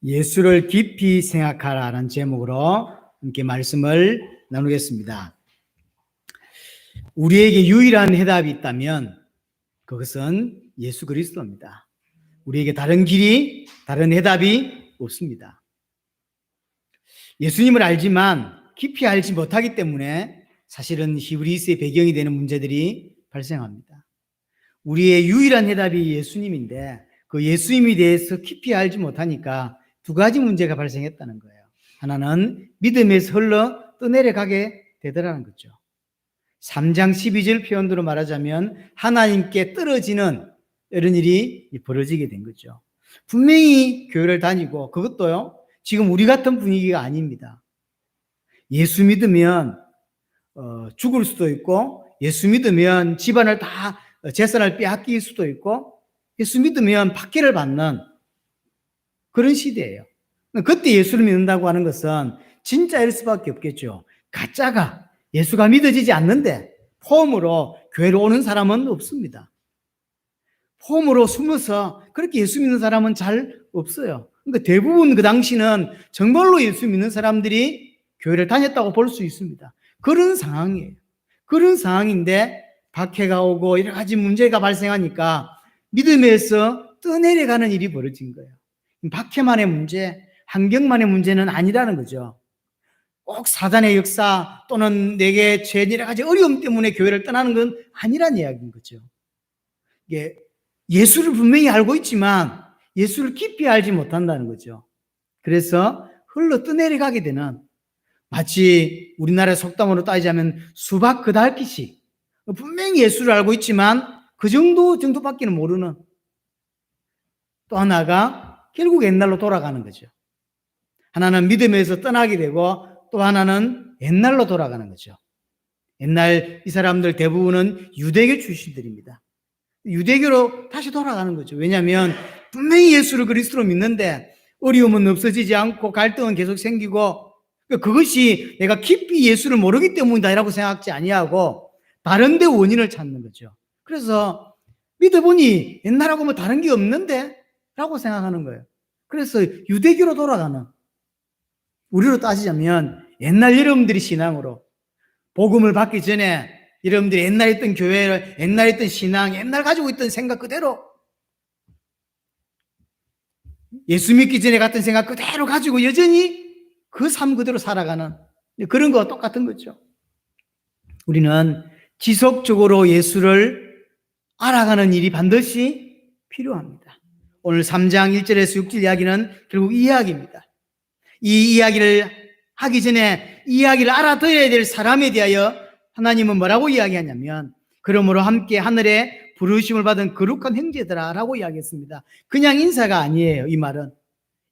예수를 깊이 생각하라는 제목으로 함께 말씀을 나누겠습니다. 우리에게 유일한 해답이 있다면 그것은 예수 그리스도입니다. 우리에게 다른 길이, 다른 해답이 없습니다. 예수님을 알지만 깊이 알지 못하기 때문에 사실은 히브리서의 배경이 되는 문제들이 발생합니다. 우리의 유일한 해답이 예수님인데 그 예수님에 대해서 깊이 알지 못하니까 두 가지 문제가 발생했다는 거예요. 하나는 믿음에서 흘러 떠내려가게 되더라는 거죠. 3장 12절 표현으로 말하자면 하나님께 떨어지는 이런 일이 벌어지게 된 거죠. 분명히 교회를 다니고 그것도요, 지금 우리 같은 분위기가 아닙니다. 예수 믿으면 죽을 수도 있고, 예수 믿으면 집안을 다 재산을 빼앗길 수도 있고, 예수 믿으면 박해를 받는 그런 시대예요. 그때 예수를 믿는다고 하는 것은 진짜일 수밖에 없겠죠. 가짜가, 예수가 믿어지지 않는데 폼으로 교회로 오는 사람은 없습니다. 폼으로 숨어서 그렇게 예수 믿는 사람은 잘 없어요. 그러니까 대부분 그 당시는 정말로 예수 믿는 사람들이 교회를 다녔다고 볼 수 있습니다. 그런 상황이에요. 그런 상황인데 박해가 오고 여러 가지 문제가 발생하니까 믿음에서 떠내려가는 일이 벌어진 거예요. 박해만의 문제, 환경만의 문제는 아니라는 거죠. 꼭 사단의 역사 또는 내게 죄 여러 가지 어려움 때문에 교회를 떠나는 건 아니란 이야기인 거죠. 이게 예수를 분명히 알고 있지만 예수를 깊이 알지 못한다는 거죠. 그래서 흘러 떠내려가게 되는, 마치 우리나라 속담으로 따지자면 수박 그달기식, 분명히 예수를 알고 있지만 그 정도밖에는 모르는, 또 하나가 결국 옛날로 돌아가는 거죠. 하나는 믿음에서 떠나게 되고 또 하나는 옛날로 돌아가는 거죠. 옛날 이 사람들 대부분은 유대교 출신들입니다. 유대교로 다시 돌아가는 거죠. 왜냐하면 분명히 예수를 그리스도로 믿는데 어려움은 없어지지 않고 갈등은 계속 생기고, 그것이 내가 깊이 예수를 모르기 때문이다라고 생각하지 아니하고 다른 데 원인을 찾는 거죠. 그래서 믿어보니 옛날하고 뭐 다른 게 없는데 라고 생각하는 거예요. 그래서 유대교로 돌아가는, 우리로 따지자면 옛날 여러분들이 신앙으로 복음을 받기 전에 여러분들이 옛날에 있던 교회를, 옛날에 있던 신앙, 옛날 가지고 있던 생각 그대로, 예수 믿기 전에 같은 생각 그대로 가지고 여전히 그 삶 그대로 살아가는 그런 거와 똑같은 거죠. 우리는 지속적으로 예수를 알아가는 일이 반드시 필요합니다. 오늘 3장 1절에서 6절 이야기는 결국 이 이야기입니다. 이 이야기를 하기 전에 이 이야기를 알아들어야 될 사람에 대하여 하나님은 뭐라고 이야기하냐면, 그러므로 함께 하늘에 부르심을 받은 거룩한 형제들아 라고 이야기했습니다. 그냥 인사가 아니에요. 이 말은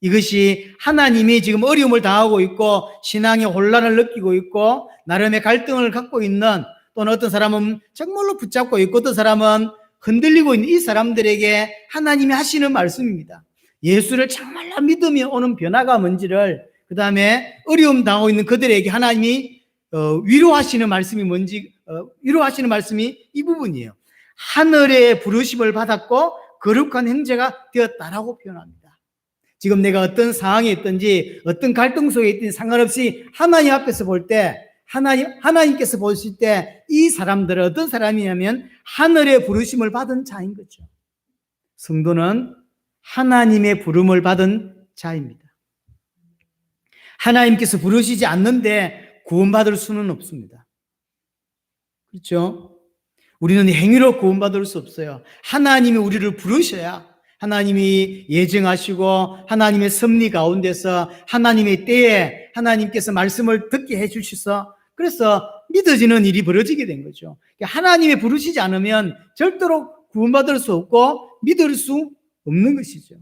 이것이 하나님이 지금 어려움을 당하고 있고 신앙의 혼란을 느끼고 있고 나름의 갈등을 갖고 있는, 또는 어떤 사람은 정말로 붙잡고 있고 어떤 사람은 흔들리고 있는 이 사람들에게 하나님이 하시는 말씀입니다. 예수를 정말로 믿으며 오는 변화가 뭔지를, 그 다음에 어려움 당하고 있는 그들에게 하나님이 위로하시는 말씀이 뭔지, 위로하시는 말씀이 이 부분이에요. 하늘의 부르심을 받았고 거룩한 형제가 되었다라고 표현합니다. 지금 내가 어떤 상황에 있든지 어떤 갈등 속에 있든지 상관없이 하나님 앞에서 볼 때, 하나님께서 보실 때 이 사람들은 어떤 사람이냐면 하늘의 부르심을 받은 자인 거죠. 성도는 하나님의 부름을 받은 자입니다. 하나님께서 부르시지 않는데 구원받을 수는 없습니다. 그렇죠? 우리는 행위로 구원받을 수 없어요. 하나님이 우리를 부르셔야, 하나님이 예정하시고 하나님의 섭리 가운데서 하나님의 때에 하나님께서 말씀을 듣게 해주셔서, 그래서 믿어지는 일이 벌어지게 된 거죠. 하나님이 부르시지 않으면 절대로 구원받을 수 없고 믿을 수 없는 것이죠.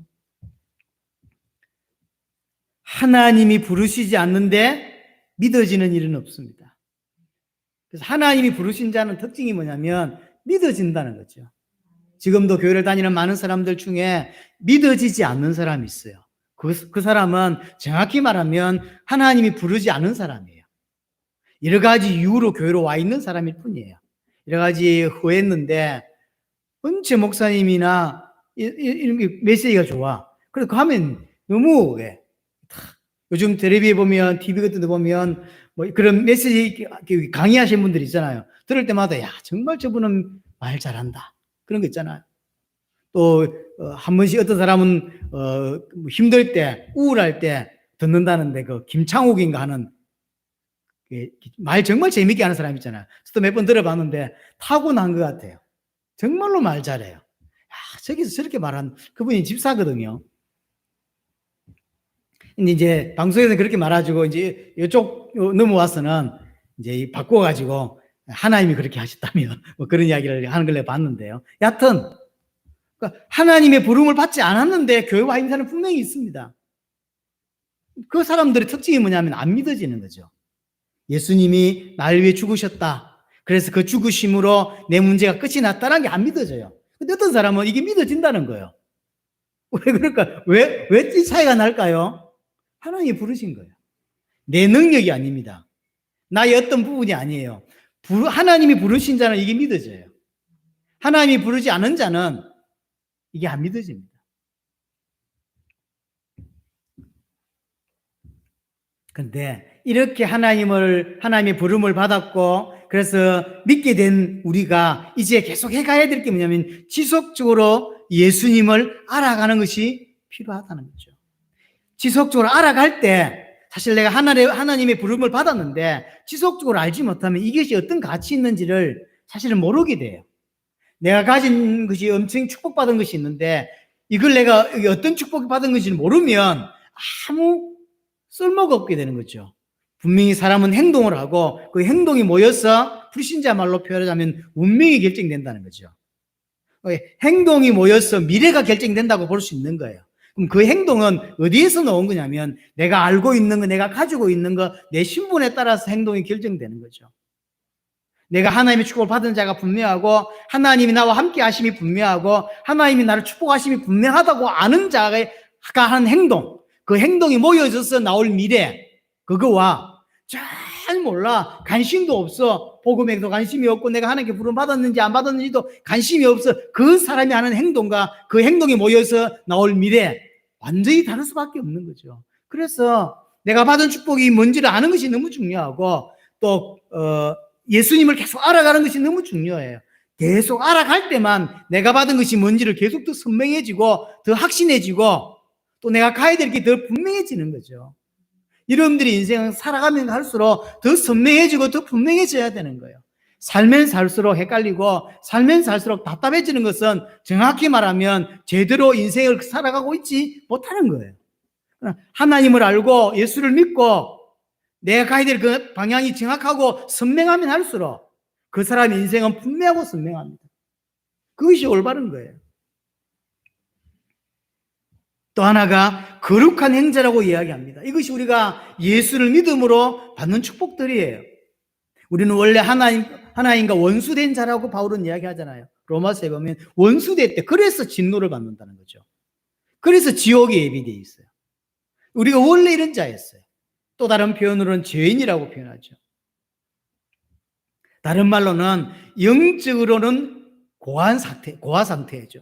하나님이 부르시지 않는데 믿어지는 일은 없습니다. 그래서 하나님이 부르신 자는 특징이 뭐냐면 믿어진다는 거죠. 지금도 교회를 다니는 많은 사람들 중에 믿어지지 않는 사람이 있어요. 그 사람은 정확히 말하면 하나님이 부르지 않은 사람이에요. 여러 가지 이유로 교회로 와 있는 사람일 뿐이에요. 여러 가지 후회했는데 은채 목사님이나 이런 메시지가 좋아. 그래서 하면 너무 요즘 텔레비에 보면 TV 같은 데 보면 뭐 그런 메시지 강의하신 분들 있잖아요. 들을 때마다 야 정말 저분은 말 잘한다 그런 거 있잖아요. 또 한 번씩 어떤 사람은 힘들 때 우울할 때 듣는다는데 그 김창욱인가 하는 말 정말 재밌게 하는 사람 있잖아요. 저도 몇 번 들어봤는데 타고난 것 같아요. 정말로 말 잘해요. 야, 저기서 저렇게 말한 그분이 집사거든요. 근데 이제 방송에서 그렇게 말해가지고 이제 이쪽 넘어와서는 이제 바꿔가지고 하나님이 그렇게 하셨다며 뭐 그런 이야기를 하는 걸 내가 봤는데요. 여하튼 그러니까 하나님의 부름을 받지 않았는데 교회 와 있는 사람은 분명히 있습니다. 그 사람들의 특징이 뭐냐면 안 믿어지는 거죠. 예수님이 날 위해 죽으셨다. 그래서 그 죽으심으로 내 문제가 끝이 났다는 게 안 믿어져요. 근데 어떤 사람은 이게 믿어진다는 거예요. 왜 그럴까? 왜 이 차이가 날까요? 하나님이 부르신 거예요. 내 능력이 아닙니다. 나의 어떤 부분이 아니에요. 하나님이 부르신 자는 이게 믿어져요. 하나님이 부르지 않은 자는 이게 안 믿어집니다. 근데 이렇게 하나님의 부름을 받았고 그래서 믿게 된 우리가 이제 계속 해가야 될 게 뭐냐면 지속적으로 예수님을 알아가는 것이 필요하다는 거죠. 지속적으로 알아갈 때 사실 내가 하나님의 부름을 받았는데 지속적으로 알지 못하면 이것이 어떤 가치 있는지를 사실은 모르게 돼요. 내가 가진 것이 엄청 축복받은 것이 있는데 이걸 내가 어떤 축복을 받은 것인지 모르면 아무 쓸모가 없게 되는 거죠. 분명히 사람은 행동을 하고 그 행동이 모여서 불신자 말로 표현하자면 운명이 결정된다는 거죠. 행동이 모여서 미래가 결정된다고 볼 수 있는 거예요. 그럼 그 행동은 어디에서 나온 거냐면 내가 알고 있는 거, 내가 가지고 있는 거, 내 신분에 따라서 행동이 결정되는 거죠. 내가 하나님의 축복을 받은 자가 분명하고 하나님이 나와 함께 하심이 분명하고 하나님이 나를 축복하심이 분명하다고 아는 자가 한 행동, 그 행동이 모여져서 나올 미래, 그거와 잘 몰라, 관심도 없어, 복음에도 관심이 없고 내가 하나님께 부름 받았는지 안 받았는지도 관심이 없어, 그 사람이 하는 행동과 그 행동이 모여서 나올 미래 완전히 다를 수밖에 없는 거죠. 그래서 내가 받은 축복이 뭔지를 아는 것이 너무 중요하고 또 예수님을 계속 알아가는 것이 너무 중요해요. 계속 알아갈 때만 내가 받은 것이 뭔지를 계속 더 선명해지고 더 확신해지고 또 내가 가야 될 게 더 분명해지는 거죠. 여러분들이 인생을 살아가면 할수록 더 선명해지고 더 분명해져야 되는 거예요. 살면 살수록 헷갈리고 살면 살수록 답답해지는 것은 정확히 말하면 제대로 인생을 살아가고 있지 못하는 거예요. 하나님을 알고 예수를 믿고 내가 가야 될 그 방향이 정확하고 선명하면 할수록 그 사람의 인생은 분명하고 선명합니다. 그것이 올바른 거예요. 또 하나가 거룩한 행자라고 이야기합니다. 이것이 우리가 예수를 믿음으로 받는 축복들이에요. 우리는 원래 하나님과 원수된 자라고 바울은 이야기하잖아요. 로마서에 보면 원수됐대. 그래서 진노를 받는다는 거죠. 그래서 지옥에 예비되어 있어요. 우리가 원래 이런 자였어요. 또 다른 표현으로는 죄인이라고 표현하죠. 다른 말로는 영적으로는 고아 상태죠.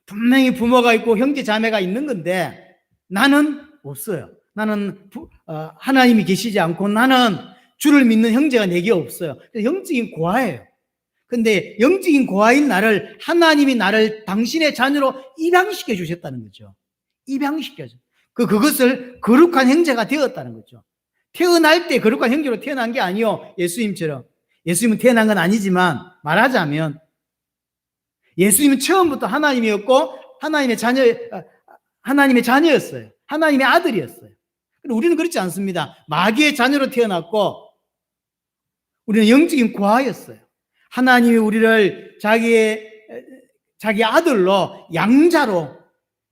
분명히 부모가 있고 형제 자매가 있는 건데 나는 없어요. 나는 하나님이 계시지 않고 나는 주를 믿는 형제가 내게 없어요. 영적인 고아예요. 근데 영적인 고아인 나를 하나님이 나를 당신의 자녀로 입양시켜 주셨다는 거죠. 입양시켜줘. 그것을 거룩한 형제가 되었다는 거죠. 태어날 때 거룩한 형제로 태어난 게 아니요. 예수님처럼. 예수님은 태어난 건 아니지만 말하자면 예수님은 처음부터 하나님이었고 하나님의 자녀였어요. 하나님의 아들이었어요. 우리는 그렇지 않습니다. 마귀의 자녀로 태어났고 우리는 영적인 고아였어요. 하나님이 우리를 자기 아들로 양자로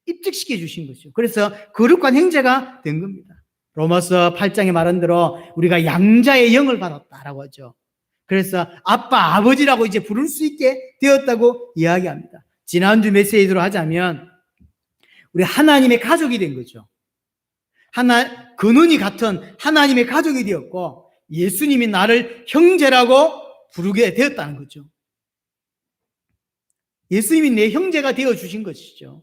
입직시켜 주신 것이죠. 그래서 거룩한 형제가 된 겁니다. 로마서 8장에 말한 대로 우리가 양자의 영을 받았다라고 하죠. 그래서 아빠, 아버지라고 이제 부를 수 있게 되었다고 이야기합니다. 지난주 메시지로 하자면 우리 하나님의 가족이 된 거죠. 근원이 같은 하나님의 가족이 되었고 예수님이 나를 형제라고 부르게 되었다는 거죠. 예수님이 내 형제가 되어주신 것이죠.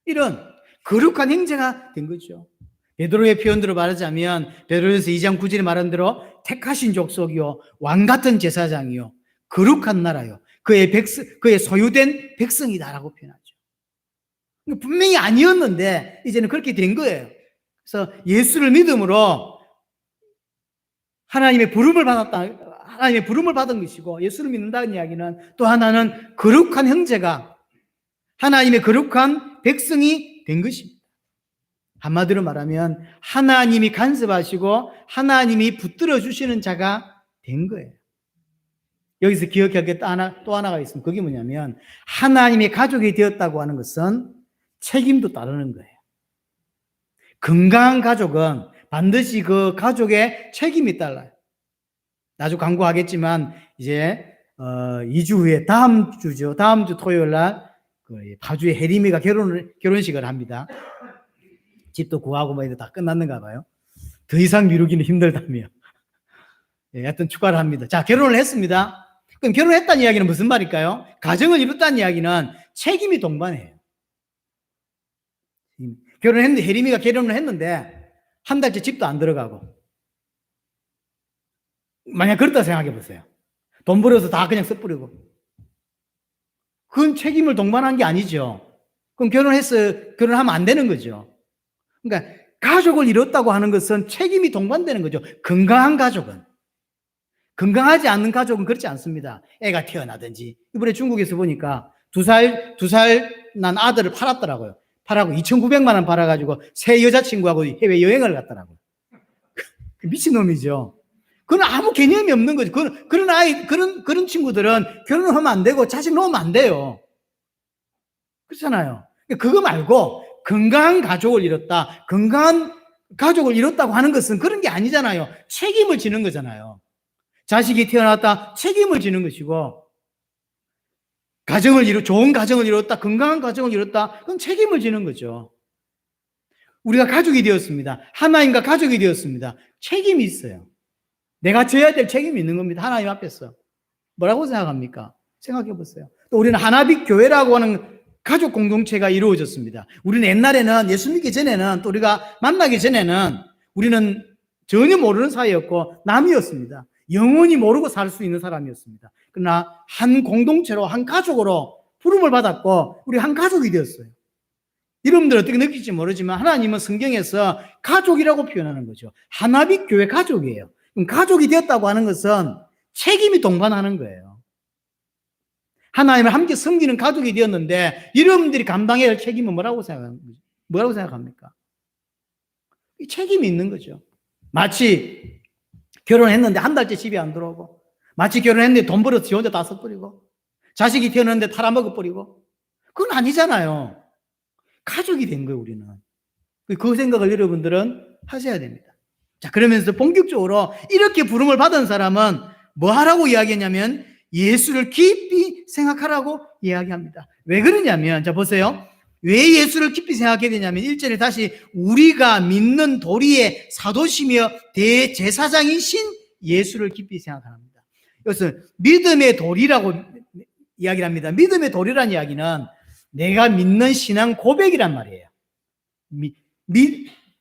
이런 거룩한 형제가 된 거죠. 베드로의 표현대로 말하자면 베드로전서 2장 9절에 말한 대로 택하신 족속이요 왕 같은 제사장이요 거룩한 나라요 그의 소유된 백성이다라고 표현하죠. 분명히 아니었는데 이제는 그렇게 된 거예요. 그래서 예수를 믿음으로 하나님의 부름을 받은 것이고, 예수를 믿는다는 이야기는 또 하나는 거룩한 형제가 하나님의 거룩한 백성이 된 것입니다. 한마디로 말하면 하나님이 간섭하시고 하나님이 붙들어 주시는 자가 된 거예요. 여기서 기억할 게 또 하나가 있습니다. 그게 뭐냐면 하나님의 가족이 되었다고 하는 것은 책임도 따르는 거예요. 건강한 가족은 반드시 그 가족의 책임이 따라요. 나중에 광고하겠지만 이제 2주 후에 다음 주 토요일 날 파주의 혜림이가 결혼식을 합니다. 집도 구하고 뭐 이제 다 끝났는가 봐요. 더 이상 미루기는 힘들다며. 하여튼 축하를 합니다. 자, 결혼을 했습니다. 그럼 결혼했다는 이야기는 무슨 말일까요? 가정을 이뤘다는 이야기는 책임이 동반해요. 결혼했는데, 혜림이가 결혼을 했는데 한 달째 집도 안 들어가고, 만약 그렇다 생각해 보세요. 돈 벌어서 다 그냥 써버리고, 그건 책임을 동반한 게 아니죠. 그럼 결혼하면 안 되는 거죠. 그러니까 가족을 이뤘다고 하는 것은 책임이 동반되는 거죠. 건강한 가족은. 건강하지 않는 가족은 그렇지 않습니다. 애가 태어나든지. 이번에 중국에서 보니까 두 살 난 아들을 팔았더라고요. 팔아고 2,900만 원 팔아가지고 새 여자친구하고 해외 여행을 갔더라고요. 미친놈이죠. 그건 아무 개념이 없는 거죠. 그런 친구들은 결혼하면 안 되고 자식 놓으면 안 돼요. 그렇잖아요. 그거 말고 건강한 가족을 이뤘다. 건강한 가족을 이뤘다고 하는 것은 그런 게 아니잖아요. 책임을 지는 거잖아요. 자식이 태어났다. 책임을 지는 것이고, 좋은 가정을 이뤘다. 건강한 가정을 이뤘다. 그건 책임을 지는 거죠. 우리가 가족이 되었습니다. 하나님과 가족이 되었습니다. 책임이 있어요. 내가 져야 될 책임이 있는 겁니다. 하나님 앞에서. 뭐라고 생각합니까? 생각해 보세요. 또 우리는 하나빛 교회라고 하는 가족 공동체가 이루어졌습니다. 우리는 옛날에는 예수 믿기 전에는, 또 우리가 만나기 전에는 우리는 전혀 모르는 사이였고 남이었습니다. 영원히 모르고 살 수 있는 사람이었습니다. 그러나 한 공동체로, 한 가족으로 부름을 받았고 우리 한 가족이 되었어요. 여러분들 어떻게 느낄지 모르지만 하나님은 성경에서 가족이라고 표현하는 거죠. 하나빛 교회 가족이에요. 그럼 가족이 되었다고 하는 것은 책임이 동반하는 거예요. 하나님을 함께 섬기는 가족이 되었는데 여러분들이 감당해야 할 책임은 뭐라고 생각합니까? 이 책임이 있는 거죠. 마치 결혼했는데 한 달째 집에 안 들어오고, 마치 결혼했는데 돈 벌어서 지 혼자 다 써버리고, 자식이 태어났는데 팔아먹어버리고, 그건 아니잖아요. 가족이 된 거예요, 우리는. 그 생각을 여러분들은 하셔야 됩니다. 자, 그러면서 본격적으로 이렇게 부름을 받은 사람은 뭐 하라고 이야기했냐면 예수를 깊이 생각하라고 이야기합니다. 왜 그러냐면, 자, 보세요. 왜 예수를 깊이 생각해야 되냐면 1절에 다시 우리가 믿는 도리의 사도시며 대제사장이신 예수를 깊이 생각합니다. 이것은 믿음의 도리라고 이야기를 합니다. 믿음의 도리라는 이야기는 내가 믿는 신앙 고백이란 말이에요.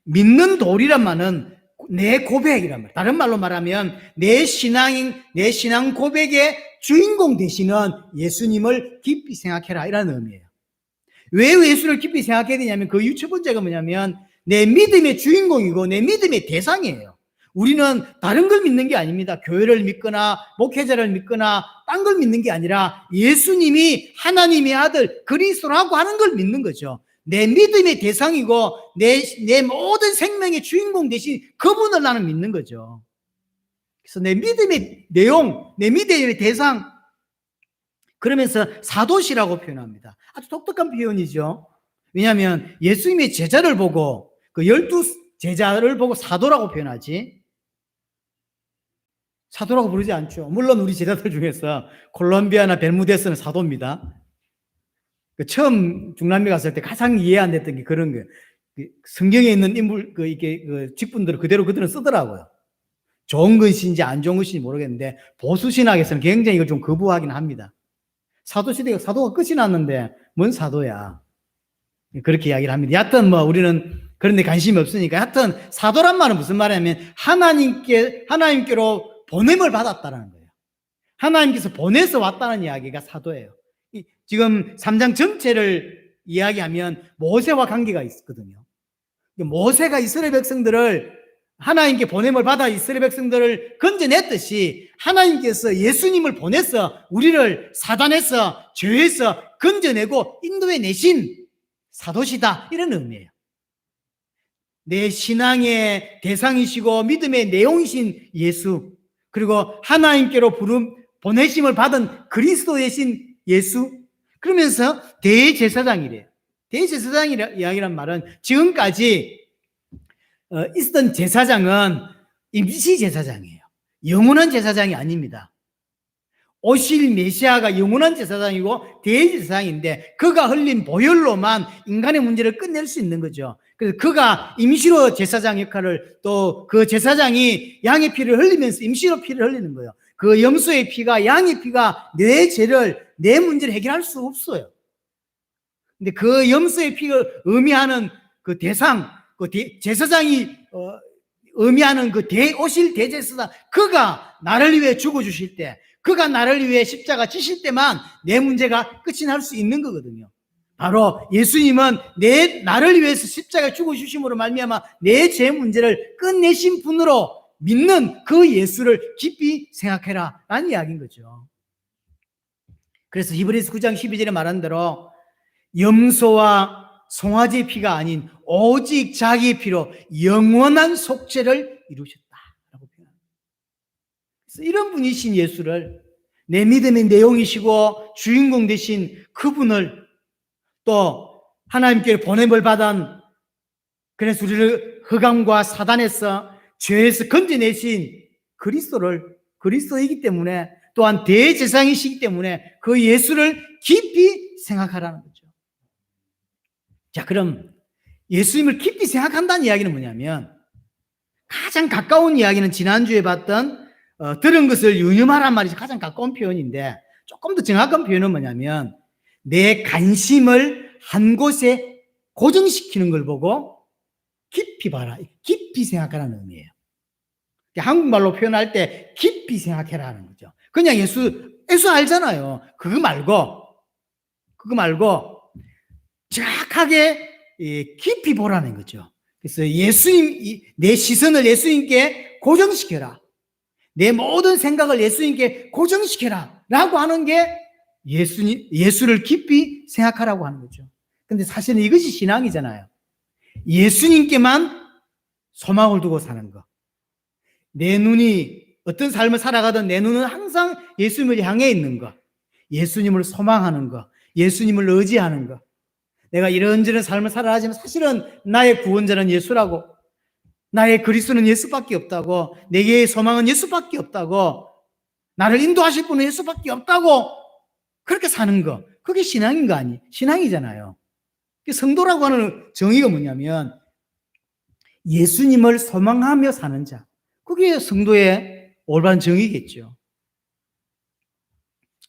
믿는 도리란 말은 내 고백이란 말이에요. 다른 말로 말하면 내 신앙 고백의 주인공 되시는 예수님을 깊이 생각해라, 이라는 의미예요. 왜 예수를 깊이 생각해야 되냐면 그 첫 번째가 뭐냐면 내 믿음의 주인공이고 내 믿음의 대상이에요. 우리는 다른 걸 믿는 게 아닙니다. 교회를 믿거나 목회자를 믿거나 딴 걸 믿는 게 아니라 예수님이 하나님의 아들 그리스도라고 하는 걸 믿는 거죠. 내 믿음의 대상이고 내 모든 생명의 주인공 대신 그분을 나는 믿는 거죠. 그래서 내 믿음의 내용, 내 믿음의 대상, 그러면서 사도시라고 표현합니다. 아주 독특한 표현이죠. 왜냐하면 예수님의 제자를 보고, 그 12 제자를 보고 사도라고 표현하지, 사도라고 부르지 않죠. 물론 우리 제자들 중에서 콜롬비아나 베르무데스는 사도입니다. 처음 중남미 갔을 때 가장 이해 안 됐던 게 그런 거예요. 성경에 있는 인물, 직분들을 그들은 쓰더라고요. 좋은 것인지 안 좋은 것인지 모르겠는데 보수 신학에서는 굉장히 이걸 좀 거부하긴 합니다. 사도시대가 사도가 끝이 났는데 뭔 사도야. 그렇게 이야기를 합니다. 여하튼 뭐 우리는 그런 데 관심이 없으니까, 하여튼 사도란 말은 무슨 말이냐면 하나님께로 보냄을 받았다는 거예요. 하나님께서 보내서 왔다는 이야기가 사도예요. 지금 3장 전체를 이야기하면 모세와 관계가 있거든요. 모세가 이스라엘 백성들을, 하나님께 보냄을 받아 이스라엘 백성들을 건져냈듯이 하나님께서 예수님을 보내서 우리를 사단에서, 죄에서 건져내고 인도해내신 사도시다, 이런 의미예요. 내 신앙의 대상이시고 믿음의 내용이신 예수, 그리고 하나님께로 보내심을 받은 그리스도이신 예수, 그러면서 대제사장이래요. 대제사장이라는 말은 지금까지 있었던 제사장은 임시 제사장이에요. 영원한 제사장이 아닙니다. 오실 메시아가 영원한 제사장이고 대제사장인데, 그가 흘린 보혈로만 인간의 문제를 끝낼 수 있는 거죠. 그래서 그가 임시로 제사장 역할을, 또 그 제사장이 양의 피를 흘리면서 임시로 피를 흘리는 거예요. 그 염소의 피가, 양의 피가 내 죄를, 내 문제를 해결할 수 없어요. 근데 그 염소의 피가 의미하는 그 대상, 그 제사장이 의미하는 그 오실 대제사장, 그가 나를 위해 죽어주실 때, 그가 나를 위해 십자가 지실 때만 내 문제가 끝이 날 수 있는 거거든요. 바로 예수님은 나를 위해서 십자가에 죽어주심으로 말미암아 내 죄 문제를 끝내신 분으로 믿는 그 예수를 깊이 생각해라 라는 이야기인 거죠. 그래서 히브리서 9장 12절에 말한 대로 염소와 송아지의 피가 아닌 오직 자기의 피로 영원한 속죄를 이루셨다라고 표현합니다. 그래서 이런 분이신 예수를, 내 믿음의 내용이시고 주인공 되신 그분을, 또 하나님께 보냄을 받은, 그래서 우리를 흑암과 사단에서, 죄에서 건져내신 그리스도이기 때문에, 또한 대제사장이시기 때문에 그 예수를 깊이 생각하라는 거죠. 자, 그럼 예수님을 깊이 생각한다는 이야기는 뭐냐면, 가장 가까운 이야기는 지난주에 봤던 들은 것을 유념하란 말이 가장 가까운 표현인데, 조금 더 정확한 표현은 뭐냐면 내 관심을 한 곳에 고정시키는 걸 보고 깊이 봐라, 깊이 생각하라는 의미예요. 한국말로 표현할 때 깊이 생각해라 하는 거죠. 그냥 예수 알잖아요. 그거 말고 정확하게 깊이 보라는 거죠. 그래서 내 시선을 예수님께 고정시켜라, 내 모든 생각을 예수님께 고정시켜라 라고 하는 게 예수를 깊이 생각하라고 하는 거죠. 근데 사실은 이것이 신앙이잖아요. 예수님께만 소망을 두고 사는 거. 내 눈이 어떤 삶을 살아가든 내 눈은 항상 예수님을 향해 있는 거, 예수님을 소망하는 거, 예수님을 의지하는 거. 내가 이런저런 삶을 살아가지만 사실은 나의 구원자는 예수라고, 나의 그리스도는 예수밖에 없다고, 내게의 소망은 예수밖에 없다고, 나를 인도하실 분은 예수밖에 없다고, 그렇게 사는 거, 그게 신앙인 거 아니? 신앙이잖아요. 성도라고 하는 정의가 뭐냐면 예수님을 소망하며 사는 자, 그게 성도의 올바른 정의겠죠.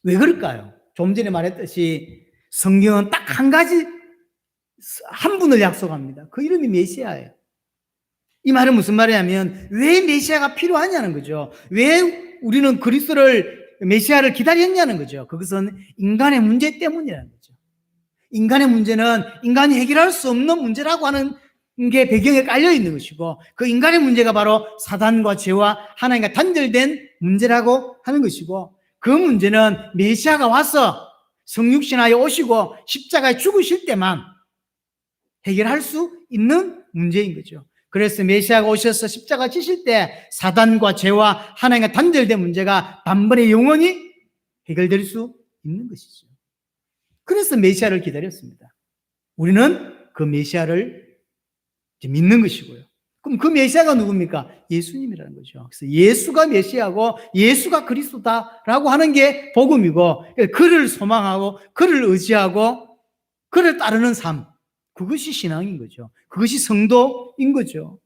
왜 그럴까요? 좀 전에 말했듯이 성경은 딱 한 분을 약속합니다. 그 이름이 메시아예요. 이 말은 무슨 말이냐면 왜 메시아가 필요하냐는 거죠. 왜 우리는 메시아를 기다렸냐는 거죠. 그것은 인간의 문제 때문이라는 거죠. 인간의 문제는 인간이 해결할 수 없는 문제라고 하는 게 배경에 깔려 있는 것이고, 그 인간의 문제가 바로 사단과 죄와 하나님과 단절된 문제라고 하는 것이고, 그 문제는 메시아가 와서 성육신하에 오시고 십자가에 죽으실 때만 해결할 수 있는 문제인 거죠. 그래서 메시아가 오셔서 십자가 지실 때 사단과 죄와 하나님과 단절된 문제가 단번에 영원히 해결될 수 있는 것이죠. 그래서 메시아를 기다렸습니다. 우리는 그 메시아를 믿는 것이고요. 그럼 그 메시아가 누굽니까? 예수님이라는 거죠. 그래서 예수가 메시아고 예수가 그리스도다라고 하는 게 복음이고, 그를 소망하고 그를 의지하고 그를 따르는 삶, 그것이 신앙인 거죠. 그것이 성도인 거죠.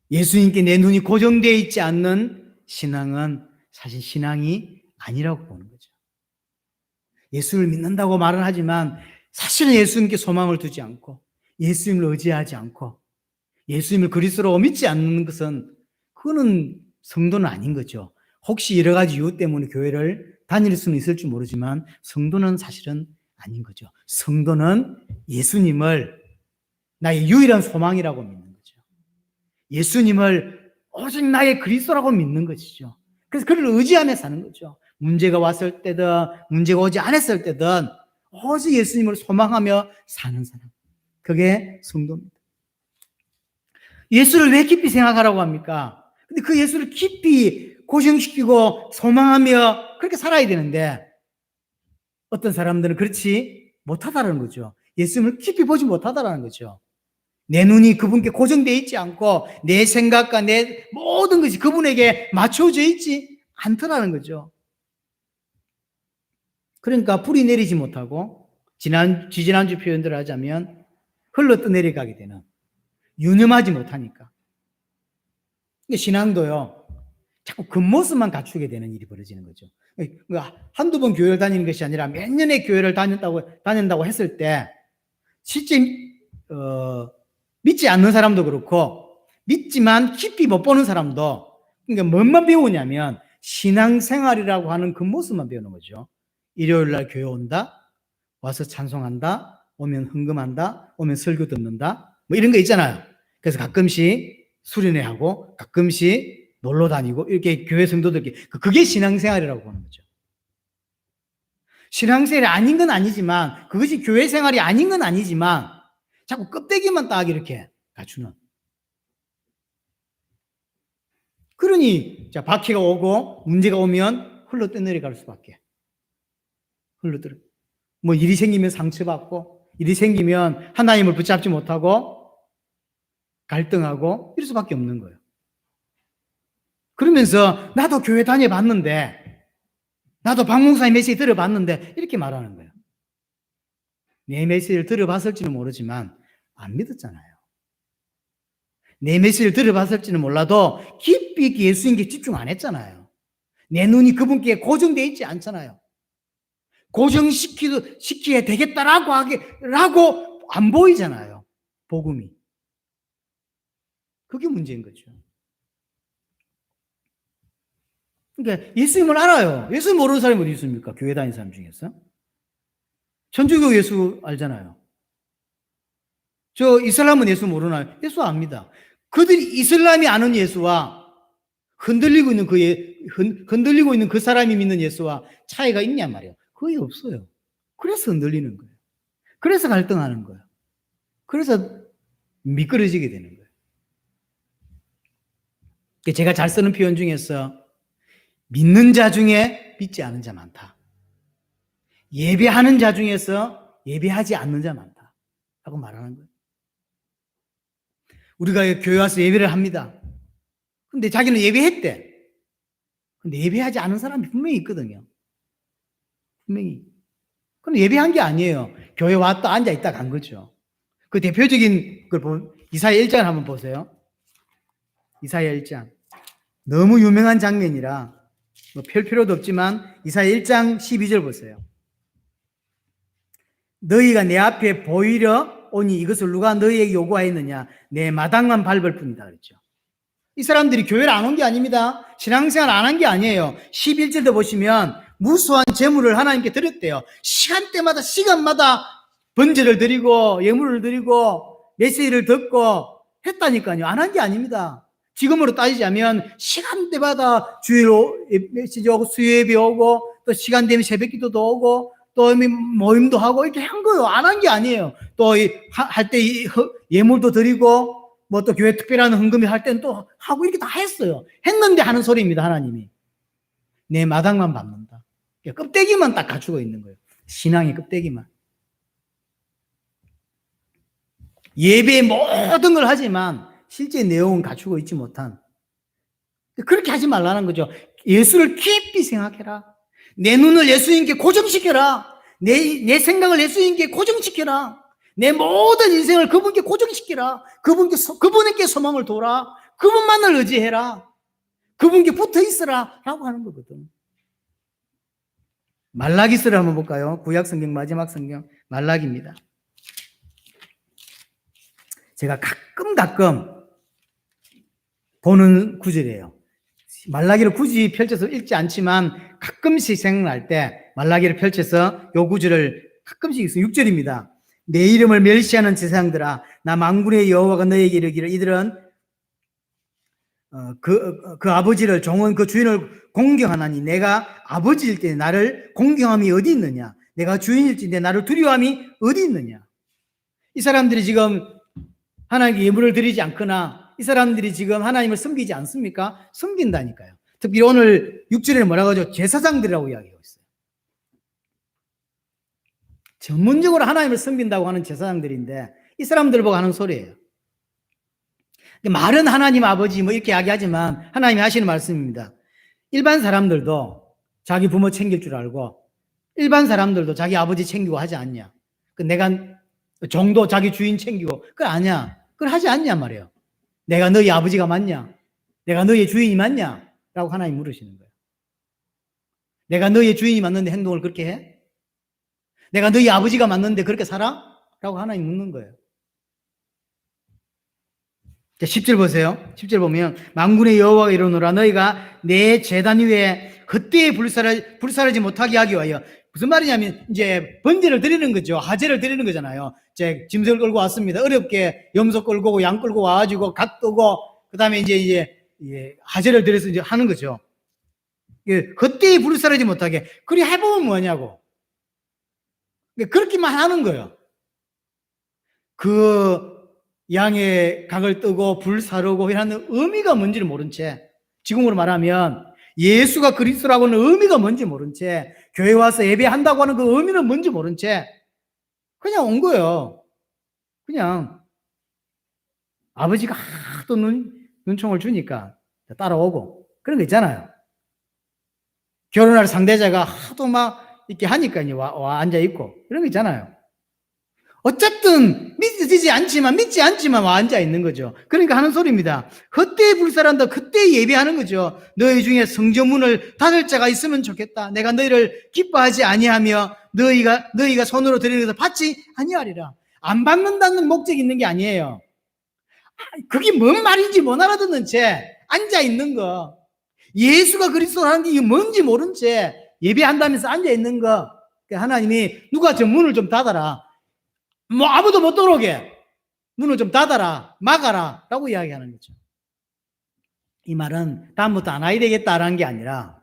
예수님께 내 눈이 고정되어 있지 않는 신앙은 사실 신앙이 아니라고 보는 거죠. 예수를 믿는다고 말은 하지만 사실은 예수님께 소망을 두지 않고 예수님을 의지하지 않고 예수님을 그리스도로 믿지 않는 것은 그거는 성도는 아닌 거죠. 혹시 여러 가지 이유 때문에 교회를 다닐 수는 있을지 모르지만 성도는 사실은 아닌 거죠. 성도는 예수님을 나의 유일한 소망이라고 믿는 거죠. 예수님을 오직 나의 그리스도라고 믿는 것이죠. 그래서 그를 의지하며 사는 거죠. 문제가 왔을 때든 문제가 오지 않았을 때든 오직 예수님을 소망하며 사는 사람. 그게 성도입니다. 예수를 왜 깊이 생각하라고 합니까? 근데 그 예수를 깊이 고정시키고 소망하며 그렇게 살아야 되는데 어떤 사람들은 그렇지 못하다는 거죠. 예수님을 깊이 보지 못하다라는 거죠. 내 눈이 그분께 고정되어 있지 않고 내 생각과 내 모든 것이 그분에게 맞춰져 있지 않더라는 거죠. 그러니까 불이 내리지 못하고 지지난주 표현대로 하자면 흘러 떠내려가게 되는, 유념하지 못하니까. 신앙도요, 자꾸 겉모습만 갖추게 되는 일이 벌어지는 거죠. 한두 번 교회를 다니는 것이 아니라 몇 년의 교회를 다닌다고 했을 때 실제 믿지 않는 사람도 그렇고 믿지만 깊이 못 보는 사람도, 그러니까 뭔만 배우냐면 신앙생활이라고 하는 겉모습만 배우는 거죠. 일요일 날 교회 온다, 와서 찬송한다, 오면 흥금한다, 오면 설교 듣는다, 뭐 이런 거 있잖아요. 그래서 가끔씩 수련회하고 가끔씩 놀러 다니고 이렇게 교회 성도들끼리, 그게 신앙생활이라고 보는 거죠. 신앙생활이 아닌 건 아니지만, 그것이 교회 생활이 아닌 건 아니지만 자꾸 껍데기만 딱 이렇게 갖추는. 그러니 자, 박해가 오고 문제가 오면 흘러 떠내려갈 수밖에. 흘러 떠내. 뭐 일이 생기면 상처받고, 일이 생기면 하나님을 붙잡지 못하고 갈등하고 이럴 수밖에 없는 거예요. 그러면서 나도 교회 다녀봤는데, 나도 박 목사님 메시지 들어봤는데 이렇게 말하는 거예요. 내 메시지를 들어봤을지는 모르지만 안 믿었잖아요. 내 메시지를 들어봤을지는 몰라도 깊이 있게 예수님께 집중 안 했잖아요. 내 눈이 그분께 고정되어 있지 않잖아요. 고정시켜야 되겠다라고 안 보이잖아요. 복음이. 그게 문제인 거죠. 그러니까 예수님을 알아요. 예수 모르는 사람이 어디 있습니까? 교회 다니는 사람 중에서. 천주교 예수 알잖아요. 저 이슬람은 예수 모르나요? 예수 압니다. 그들이 이슬람이 아는 예수와 흔들리고 있는 그 사람이 믿는 예수와 차이가 있냐 말이에요. 거의 없어요. 그래서 흔들리는 거예요. 그래서 갈등하는 거예요. 그래서 미끄러지게 되는 거예요. 제가 잘 쓰는 표현 중에서 믿는 자 중에 믿지 않은 자 많다. 예배하는 자 중에서 예배하지 않는 자 많다. 라고 말하는 거예요. 우리가 교회 와서 예배를 합니다. 근데 자기는 예배했대. 근데 예배하지 않은 사람이 분명히 있거든요. 분명히. 그럼 예배한 게 아니에요. 교회 왔다 앉아있다 간 거죠. 그 대표적인 걸 이사야 1장 한번 보세요. 이사야 1장. 너무 유명한 장면이라 뭐 펼 필요도 없지만 이사야 1장 12절 보세요. 너희가 내 앞에 보이려 오니 이것을 누가 너희에게 요구하였느냐? 내 마당만 밟을 뿐이다 그랬죠. 이 사람들이 교회를 안 온 게 아닙니다. 신앙생활 안 한 게 아니에요. 11절도 보시면 무수한 재물을 하나님께 드렸대요. 시간마다 번제를 드리고 예물을 드리고 메시지를 듣고 했다니까요. 안 한 게 아닙니다. 지금으로 따지자면 시간대마다 주일 메시지 오고 수요예배 오고 또 시간 되면 새벽기도도 오고 또 모임도 하고 이렇게 한 거예요. 안 한 게 아니에요. 또 할 때 예물도 드리고 뭐 또 교회 특별한 헌금이 할 때는 또 하고 이렇게 다 했어요. 했는데 하는 소리입니다. 하나님이. 내 마당만 밟는다. 껍데기만 딱 갖추고 있는 거예요. 신앙의 껍데기만. 예배의 모든 걸 하지만 실제 내용은 갖추고 있지 못한. 그렇게 하지 말라는 거죠. 예수를 깊이 생각해라. 내 눈을 예수님께 고정시켜라. 내 생각을 예수님께 고정시켜라. 내 모든 인생을 그분께 고정시켜라. 그분에게 소망을 둬라. 그분만을 의지해라. 그분께 붙어 있어라. 라고 하는 거거든. 말라기서를 한번 볼까요? 구약 성경 마지막 성경 말라기입니다. 제가 가끔 보는 구절이에요. 말라기를 굳이 펼쳐서 읽지 않지만 가끔씩 생각날 때 말라기를 펼쳐서 요 구절을 가끔씩 읽어요. 6절입니다. 내 이름을 멸시하는 제사장들아, 나 만군의 여호와가 너에게 이르기를 이들은 그 아버지를 종은 그 주인을 공경하나니 내가 아버지일 때 나를 공경함이 어디 있느냐? 내가 주인일진데 나를 두려워함이 어디 있느냐? 이 사람들이 지금 하나님께 예물을 드리지 않거나 이 사람들이 지금 하나님을 섬기지 않습니까? 섬긴다니까요. 특히 오늘 6절에 뭐라고 하죠? 제사장들이라고 이야기하고 있어요. 전문적으로 하나님을 섬긴다고 하는 제사장들인데 이 사람들 보고 하는 소리예요. 말은 하나님 아버지 뭐 이렇게 이야기하지만 하나님이 하시는 말씀입니다. 일반 사람들도 자기 부모 챙길 줄 알고 일반 사람들도 자기 아버지 챙기고 하지 않냐? 내가 종도 자기 주인 챙기고 그걸 아냐? 그걸 하지 않냐 말이에요. 내가 너희 아버지가 맞냐? 내가 너희의 주인이 맞냐? 라고 하나님 물으시는 거예요. 내가 너희의 주인이 맞는데 행동을 그렇게 해? 내가 너희 아버지가 맞는데 그렇게 살아? 라고 하나님 묻는 거예요. 10절 보세요. 10절 보면 만군의 여호와가 이르노라 너희가 내 제단 위에 헛되이 불사르지 못하게 하기 위하여 무슨 말이냐면 이제 번제를 드리는 거죠. 하제를 드리는 거잖아요. 제 짐승을 끌고 왔습니다. 어렵게 염소 끌고 오고 양 끌고 와가지고 갓 뜨고 그다음에 이제 하제를 드려서 이제 하는 거죠. 헛되이 불사르지 못하게. 그리 해보면 뭐냐고. 그렇게만 하는 거예요. 그 양의 각을 뜨고 불 사르고 이라는 의미가 뭔지를 모른 채 지금으로 말하면 예수가 그리스도라고 하는 의미가 뭔지 모른 채 교회 와서 예배한다고 하는 그 의미는 뭔지 모른 채 그냥 온 거예요. 그냥 아버지가 하도 눈총을 주니까 따라오고 그런 거 있잖아요. 결혼할 상대자가 하도 막 이렇게 하니까 와 앉아있고 이런 거 있잖아요. 어쨌든 믿지 않지만 와 앉아 있는 거죠. 그러니까 하는 소리입니다. 헛되이 불사란다. 그때 예배하는 거죠. 너희 중에 성전문을 닫을 자가 있으면 좋겠다. 내가 너희를 기뻐하지 아니하며 너희가 손으로 드리는 것을 받지 아니하리라. 안 받는다는 목적이 있는 게 아니에요. 그게 뭔 말인지 못 알아듣는 채 앉아 있는 거. 예수가 그리스도라는 게 뭔지 모른 채 예배한다면서 앉아 있는 거. 하나님이 누가 저 문을 좀 닫아라. 아무도 못 들어오게 문을 좀 닫아라, 막아라 라고 이야기하는 거죠. 이 말은 다음부터 안 와야 되겠다라는 게 아니라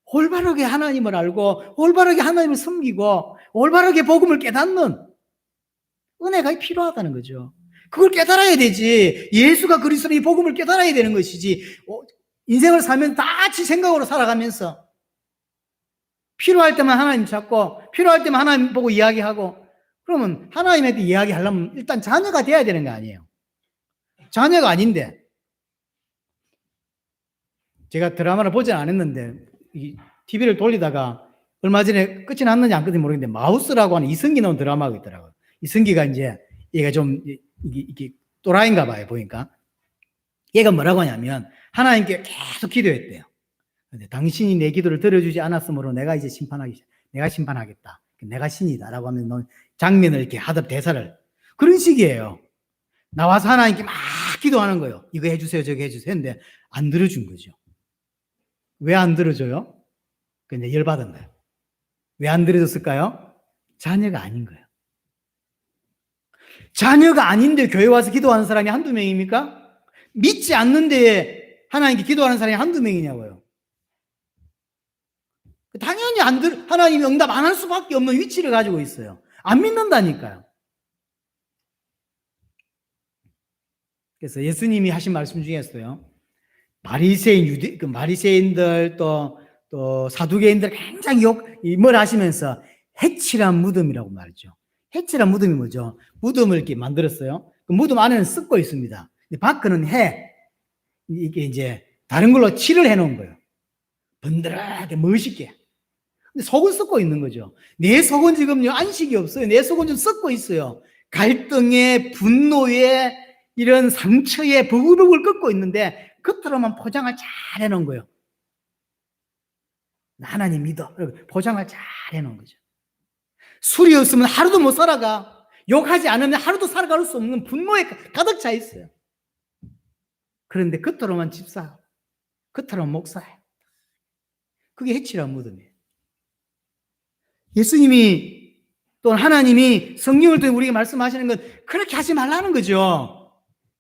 올바르게 하나님을 알고 올바르게 하나님을 섬기고 올바르게 복음을 깨닫는 은혜가 필요하다는 거죠. 그걸 깨달아야 되지. 예수가 그리스도 이 복음을 깨달아야 되는 것이지. 인생을 살면 다 같이 생각으로 살아가면서 필요할 때만 하나님 찾고 필요할 때만 하나님 보고 이야기하고 그러면 하나님한테 이야기하려면 일단 자녀가 돼야 되는 거 아니에요. 자녀가 아닌데 제가 드라마를 보진 않았는데 TV를 돌리다가 얼마 전에 끝이 났는지 안 끝인지 모르겠는데 마우스라고 하는 이승기 나온 드라마가 있더라고요. 이승기가 이제 얘가 좀 이게 또라이인가 봐요. 보니까 얘가 뭐라고 하냐면 하나님께 계속 기도했대요. 근데 당신이 내 기도를 들어주지 않았으므로 내가 심판하겠다. 내가 신이다라고 하면 너 장면을 이렇게 하던 대사를 그런 식이에요. 나와서 하나님께 막 기도하는 거예요. 이거 해주세요, 저거 해주세요. 했는데 안 들어준 거죠. 왜 안 들어줘요? 그냥 열받은 거예요. 왜 안 들어줬을까요? 자녀가 아닌 거예요. 자녀가 아닌데 교회 와서 기도하는 사람이 한두 명입니까? 믿지 않는데 하나님께 기도하는 사람이 한두 명이냐고요. 당연히 하나님이 응답 안 할 수밖에 없는 위치를 가지고 있어요. 안 믿는다니까요. 그래서 예수님이 하신 말씀 중에서요. 바리새인들 또 사두개인들 굉장히 뭘 하시면서 해칠한 무덤이라고 말이죠. 해칠한 무덤이 뭐죠? 무덤을 이렇게 만들었어요. 그 무덤 안에는 썩고 있습니다. 근데 밖에는 이게 이제 다른 걸로 칠을 해놓은 거예요. 번들하게 멋있게. 근데 속은 썩고 있는 거죠. 내 속은 지금요 안식이 없어요. 내 속은 좀 썩고 있어요. 갈등에 분노에 이런 상처에 버글버글 끓고 있는데 겉으로만 포장을 잘 해놓은 거예요. 하나님 믿어. 포장을 잘 해놓은 거죠. 술이 없으면 하루도 못 살아가. 욕하지 않으면 하루도 살아갈 수 없는 분노에 가득 차 있어요. 그런데 겉으로만 집사하고 겉으로만 목사해요. 그게 해치라는 무덤이에요. 예수님이 또 하나님이 성령을 통해 우리에게 말씀하시는 건 그렇게 하지 말라는 거죠.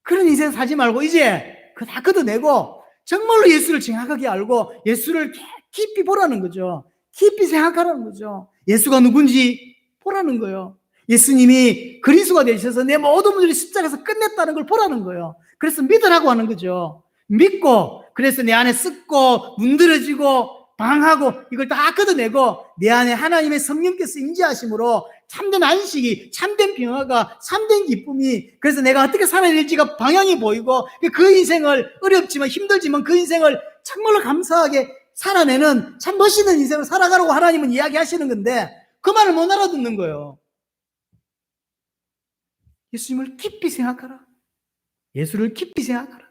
그런 인생 살지 말고 이제 그거 다 걷어내고 정말로 예수를 정확하게 알고 예수를 깊이 보라는 거죠. 깊이 생각하라는 거죠. 예수가 누군지 보라는 거예요. 예수님이 그리스도가 되셔서 내 모든 문제를 십자가에서 끝냈다는 걸 보라는 거예요. 그래서 믿으라고 하는 거죠. 믿고 그래서 내 안에 썩고 문드러지고 방하고 이걸 다 걷어내고 내 안에 하나님의 성령께서 임재하심으로 참된 안식이, 참된 평화가, 참된 기쁨이, 그래서 내가 어떻게 살아야 될지가 방향이 보이고 그 인생을 어렵지만 힘들지만 그 인생을 정말로 감사하게 살아내는 참 멋있는 인생을 살아가라고 하나님은 이야기하시는 건데 그 말을 못 알아듣는 거예요. 예수님을 깊이 생각하라. 예수를 깊이 생각하라.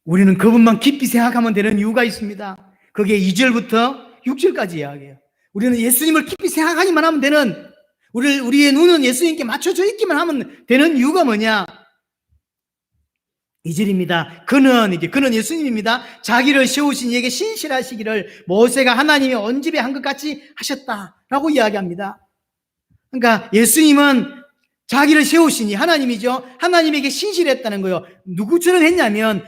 우리는 그분만 깊이 생각하면 되는 이유가 있습니다. 그게 2절부터 6절까지 이야기해요. 우리는 예수님을 깊이 생각하기만 하면 되는, 우리의 눈은 예수님께 맞춰져 있기만 하면 되는 이유가 뭐냐? 2절입니다. 그는 예수님입니다. 자기를 세우신 이에게 신실하시기를 모세가 하나님의 언집에 한 것 같이 하셨다라고 이야기합니다. 그러니까 예수님은 자기를 세우시니 하나님이죠. 하나님에게 신실했다는 거예요. 누구처럼 했냐면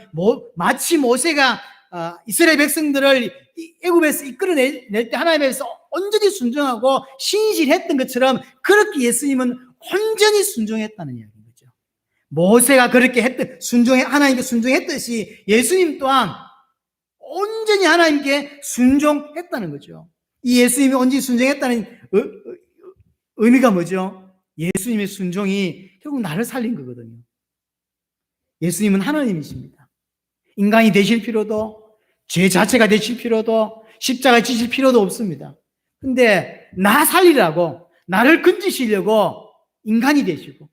마치 모세가 이스라엘 백성들을 애굽에서 이끌어낼 때 하나님에서 온전히 순종하고 신실했던 것처럼 그렇게 예수님은 온전히 순종했다는 이야기인 거죠. 모세가 그렇게 하나님께 순종했듯이 예수님 또한 온전히 하나님께 순종했다는 거죠. 이 예수님이 온전히 순종했다는 의미가 뭐죠? 예수님의 순종이 결국 나를 살린 거거든요. 예수님은 하나님이십니다. 인간이 되실 필요도, 죄 자체가 되실 필요도, 십자가에 지실 필요도 없습니다. 근데 나 살리라고, 나를 건지시려고 인간이 되시고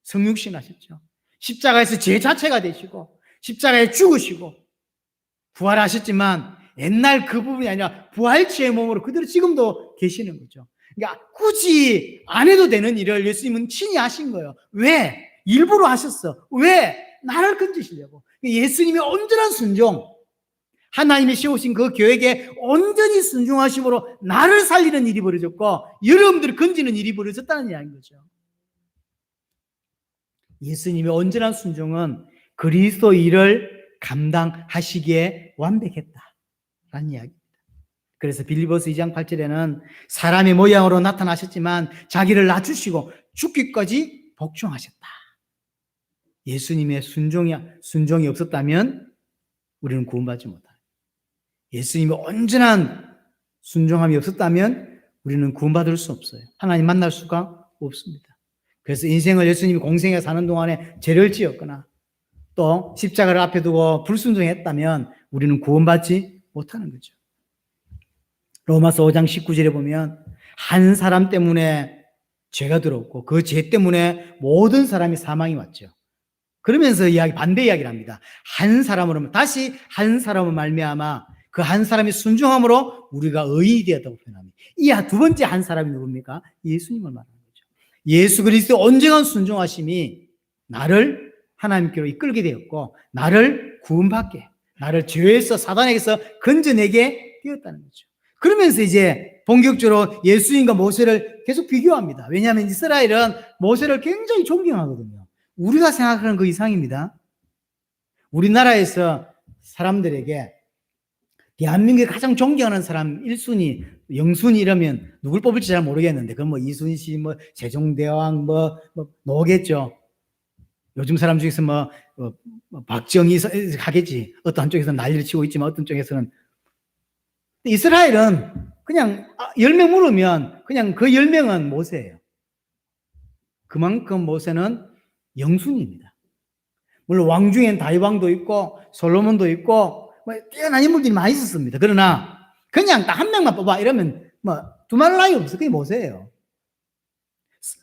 성육신 하셨죠. 십자가에서 죄 자체가 되시고 십자가에 죽으시고 부활하셨지만 옛날 그 부분이 아니라 부활체의 몸으로 그대로 지금도 계시는 거죠. 그러니까 굳이 안 해도 되는 일을 예수님은 친히 하신 거예요. 왜? 일부러 하셨어. 왜? 나를 건지시려고. 예수님의 온전한 순종, 하나님이 세우신 그 계획에 온전히 순종하심으로 나를 살리는 일이 벌어졌고 여러분들을 건지는 일이 벌어졌다는 이야기인 거죠. 예수님의 온전한 순종은 그리스도 일을 감당하시기에 완벽했다라는 이야기입니다. 그래서 빌립보서 2장 8절에는 사람의 모양으로 나타나셨지만 자기를 낮추시고 죽기까지 복종하셨다. 예수님의 순종이 없었다면 우리는 구원받지 못합니다. 예수님의 온전한 순종함이 없었다면 우리는 구원받을 수 없어요. 하나님 만날 수가 없습니다. 그래서 인생을 예수님이 공생에 사는 동안에 죄를 지었거나 또 십자가를 앞에 두고 불순종했다면 우리는 구원받지 못하는 거죠. 로마서 5장 19절에 보면 한 사람 때문에 죄가 들어왔고 그 죄 때문에 모든 사람이 사망이 왔죠. 그러면서 반대 이야기를 합니다. 한 사람으로, 다시 한 사람으로 말미암아 그 한 사람이 순종함으로 우리가 의인이 되었다고 표현합니다. 이 두 번째 한 사람이 누굽니까? 예수님을 말하는 거죠. 예수 그리스도의 온전한 순종하심이 나를 하나님께로 이끌게 되었고 나를 구원받게, 나를 죄에서 사단에게서 건져내게 되었다는 거죠. 그러면서 이제 본격적으로 예수님과 모세를 계속 비교합니다. 왜냐하면 이스라엘은 모세를 굉장히 존경하거든요. 우리가 생각하는 그 이상입니다. 우리나라에서 사람들에게 대한민국에 가장 존경하는 사람 1순위, 0순위 이러면 누굴 뽑을지 잘 모르겠는데 그건 뭐 이순신, 세종대왕, 노겠죠. 요즘 사람 중에서 박정희 하겠지. 어떤 한쪽에서는 난리를 치고 있지만 어떤 쪽에서는. 이스라엘은 그냥 10명 물으면 그냥 그 10명은 모세예요. 그만큼 모세는 영순입니다. 물론 왕 중엔 다윗왕도 있고 솔로몬도 있고 뛰어난 인물들이 많이 있었습니다. 그러나 그냥 딱 한 명만 뽑아 이러면 두말 나위 없어. 그게 모세예요.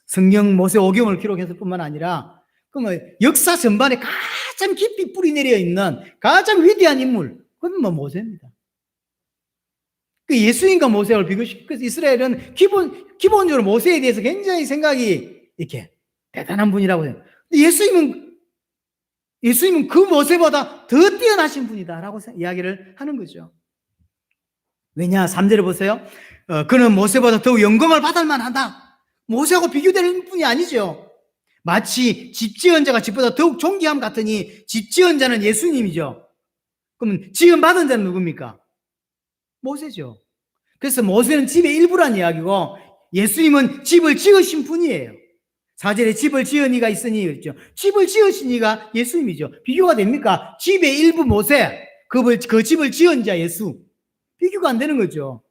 성경 모세 오경을 기록했을 뿐만 아니라 역사 전반에 가장 깊이 뿌리 내려 있는 가장 위대한 인물, 그건 모세입니다. 그 예수님과 모세를 비교시키고, 그래서 이스라엘은 기본적으로 모세에 대해서 굉장히 생각이 이렇게 대단한 분이라고 해요. 근데 예수님은 그 모세보다 더 뛰어나신 분이다라고 이야기를 하는 거죠. 왜냐? 3절에 보세요. 그는 모세보다 더 영광을 받을 만하다. 모세하고 비교될 분이 아니죠. 마치 집 지은 자가 집보다 더욱 존귀함 같으니 집 지은 자는 예수님이죠. 그러면 지은 받은 자는 누굽니까? 모세죠. 그래서 모세는 집의 일부란 이야기고 예수님은 집을 지으신 분이에요. 4절에 집을 지은 이가 있으니 그랬죠. 집을 지으신 이가 예수님이죠. 비교가 됩니까? 집의 일부 모세, 그 집을 지은 자 예수. 비교가 안 되는 거죠.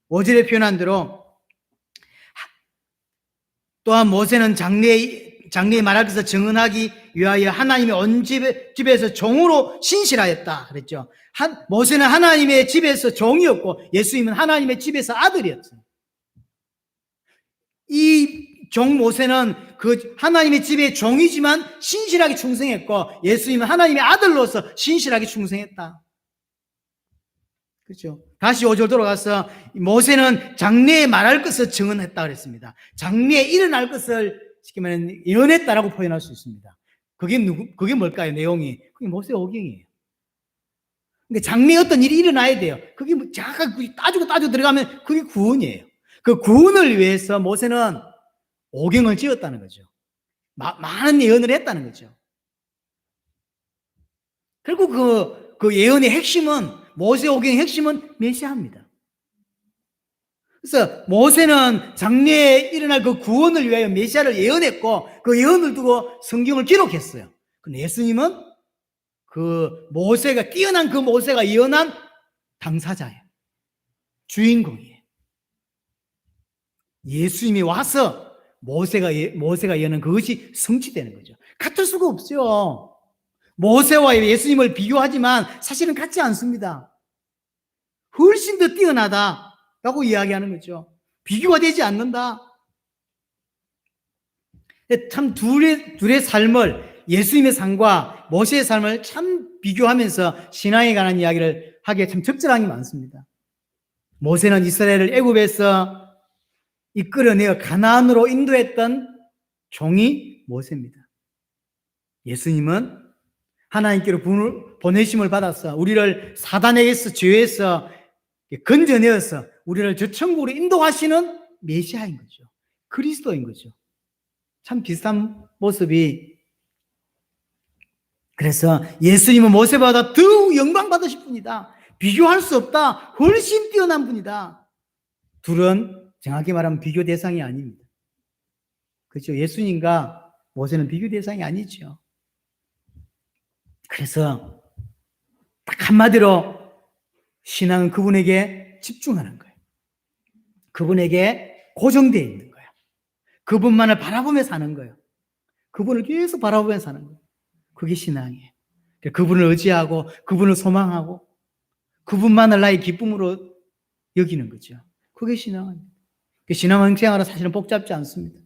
5절에 표현한 대로 또한 모세는 장래에 말할 것을 증언하기 위하여 하나님의 온 집에서 종으로 신실하였다 그랬죠. 모세는 하나님의 집에서 종이었고 예수님은 하나님의 집에서 아들이었어요. 이 종 모세는 그 하나님의 집의 종이지만 신실하게 충성했고 예수님은 하나님의 아들로서 신실하게 충성했다. 그렇죠. 다시 5절 돌아가서 모세는 장래에 말할 것을 증언했다 그랬습니다. 장래에 일어날 것을 쉽게 말하면 예언했다라고 표현할 수 있습니다. 그게 뭘까요? 내용이 그게 모세 오경이에요. 그러니까 장래에 어떤 일이 일어나야 돼요. 그게 잠깐 따지고 들어가면 그게 구원이에요. 그 구원을 위해서 모세는 오경을 지었다는 거죠. 많은 예언을 했다는 거죠. 결국 그 예언의 핵심은 모세 오경의 핵심은 메시아입니다. 그래서 모세는 장래에 일어날 그 구원을 위하여 메시아를 예언했고 그 예언을 두고 성경을 기록했어요. 근데 예수님은 뛰어난 그 모세가 예언한 당사자예요. 주인공이에요. 예수님이 와서 모세가 예언한 그것이 성취되는 거죠. 같을 수가 없죠. 모세와 예수님을 비교하지만 사실은 같지 않습니다. 훨씬 더 뛰어나다라고 이야기하는 거죠. 비교가 되지 않는다. 참 둘의 삶을 예수님의 삶과 모세의 삶을 참 비교하면서 신앙에 관한 이야기를 하기에 참 적절한 게 많습니다. 모세는 이스라엘을 애굽에서 이끌어내어 가나안으로 인도했던 종이 모세입니다. 예수님은 하나님께로 보내심을 받아서 우리를 사단에게서 죄에서 건져내어서 우리를 저 천국으로 인도하시는 메시아인 거죠. 그리스도인 거죠. 참 비슷한 모습이 그래서 예수님은 모세보다 더욱 영광 받으실 분이다. 비교할 수 없다. 훨씬 뛰어난 분이다. 둘은 정확히 말하면 비교 대상이 아닙니다. 그렇죠? 예수님과 모세는 비교 대상이 아니죠. 그래서 딱 한마디로 신앙은 그분에게 집중하는 거예요. 그분에게 고정되어 있는 거예요. 그분만을 바라보며 사는 거예요. 그분을 계속 바라보며 사는 거예요. 그게 신앙이에요. 그분을 의지하고 그분을 소망하고 그분만을 나의 기쁨으로 여기는 거죠. 그게 신앙입니다. 신앙 생활은 사실은 복잡지 않습니다.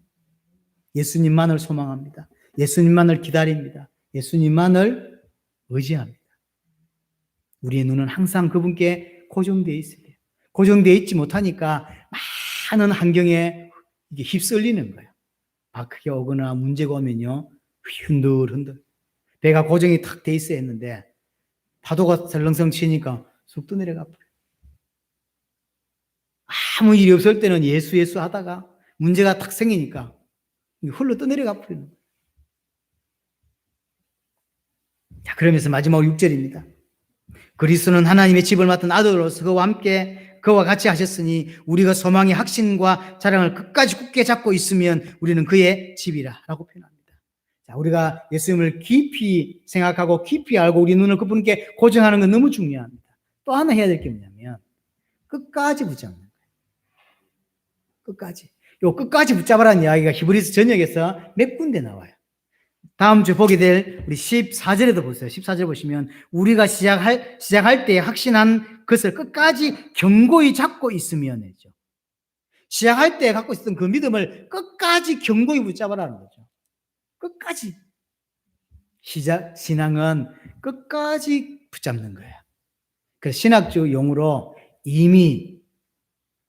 예수님만을 소망합니다. 예수님만을 기다립니다. 예수님만을 의지합니다. 우리의 눈은 항상 그분께 고정되어 있어야 돼요. 고정되어 있지 못하니까 많은 환경에 이게 휩쓸리는 거예요. 크게 오거나 문제가 오면요, 흔들흔들. 배가 고정이 탁 돼 있어야 했는데 파도가 설렁설렁 치니까 쑥 떠내려가 버려요. 아무 일이 없을 때는 예수 하다가 문제가 탁 생기니까 홀로 떠내려가 버리는 거예요. 자, 그러면서 마지막 6절입니다. 그리스도는 하나님의 집을 맡은 아들로서 그와 같이 하셨으니 우리가 소망의 확신과 자랑을 끝까지 굳게 잡고 있으면 우리는 그의 집이라 라고 표현합니다. 자, 우리가 예수님을 깊이 생각하고 깊이 알고 우리 눈을 그분께 고정하는 건 너무 중요합니다. 또 하나 해야 될 게 뭐냐면 끝까지 붙잡는 거예요. 끝까지 붙잡으라는 이야기가 히브리서 전역에서 몇 군데 나와요. 다음 주 보게 될 우리 14절에도 보세요. 14절 보시면 우리가 시작할 때 확신한 것을 끝까지 견고히 잡고 있으면이죠. 시작할 때 갖고 있었던 그 믿음을 끝까지 견고히 붙잡으라는 거죠. 끝까지. 신앙은 끝까지 붙잡는 거예요. 그래서 신학적 용어로 이미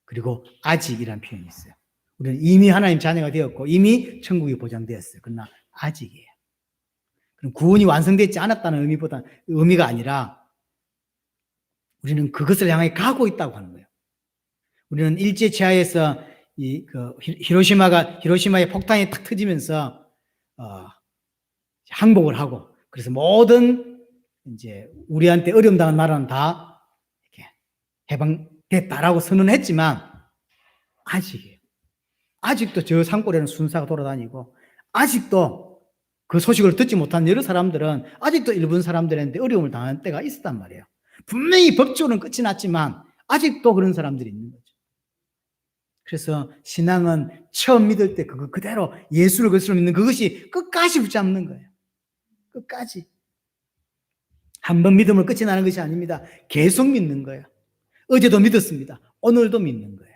그리고 아직이라는 표현이 있어요. 우리는 이미 하나님 자녀가 되었고 이미 천국이 보장되었어요. 그러나 아직이에요. 그럼 구원이 완성되지 않았다는 의미가 아니라 우리는 그것을 향해 가고 있다고 하는 거예요. 우리는 일제 치하에서 히로시마의 폭탄이 탁 터지면서 항복을 하고 그래서 모든 이제 우리한테 어려움 당한 나라는 다 이렇게 해방됐다라고 선언했지만 아직이에요. 아직도 저 산골에는 순사가 돌아다니고 아직도 그 소식을 듣지 못한 여러 사람들은 아직도 일본 사람들한테 어려움을 당한 때가 있었단 말이에요. 분명히 법적으로는 끝이 났지만 아직도 그런 사람들이 있는 거죠. 그래서 신앙은 처음 믿을 때 그거 그대로 예수를 그리스도로 믿는 그것이 끝까지 붙잡는 거예요. 끝까지. 한 번 믿음으로 끝이 나는 것이 아닙니다. 계속 믿는 거예요. 어제도 믿었습니다. 오늘도 믿는 거예요.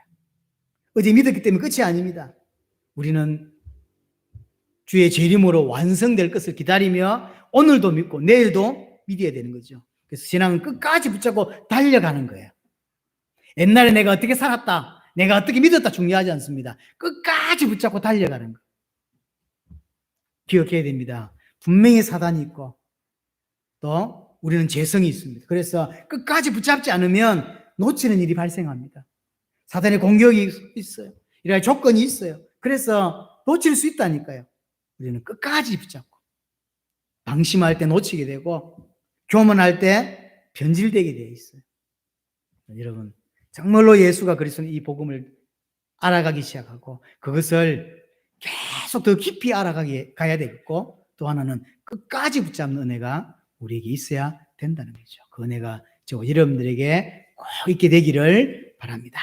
어제 믿었기 때문에 끝이 아닙니다. 우리는 주의 재림으로 완성될 것을 기다리며 오늘도 믿고 내일도 믿어야 되는 거죠. 그래서 신앙은 끝까지 붙잡고 달려가는 거예요. 옛날에 내가 어떻게 살았다, 내가 어떻게 믿었다 중요하지 않습니다. 끝까지 붙잡고 달려가는 거. 기억해야 됩니다. 분명히 사단이 있고 또 우리는 죄성이 있습니다. 그래서 끝까지 붙잡지 않으면 놓치는 일이 발생합니다. 사단의 공격이 있어요. 이런 조건이 있어요. 그래서 놓칠 수 있다니까요. 우리는 끝까지 붙잡고 방심할 때 놓치게 되고 교만할 때 변질되게 되어 있어요. 여러분 정말로 예수가 그리스도는 이 복음을 알아가기 시작하고 그것을 계속 더 깊이 가야 되겠고 또 하나는 끝까지 붙잡는 은혜가 우리에게 있어야 된다는 거죠. 그 은혜가 여러분들에게 꼭 있게 되기를 바랍니다.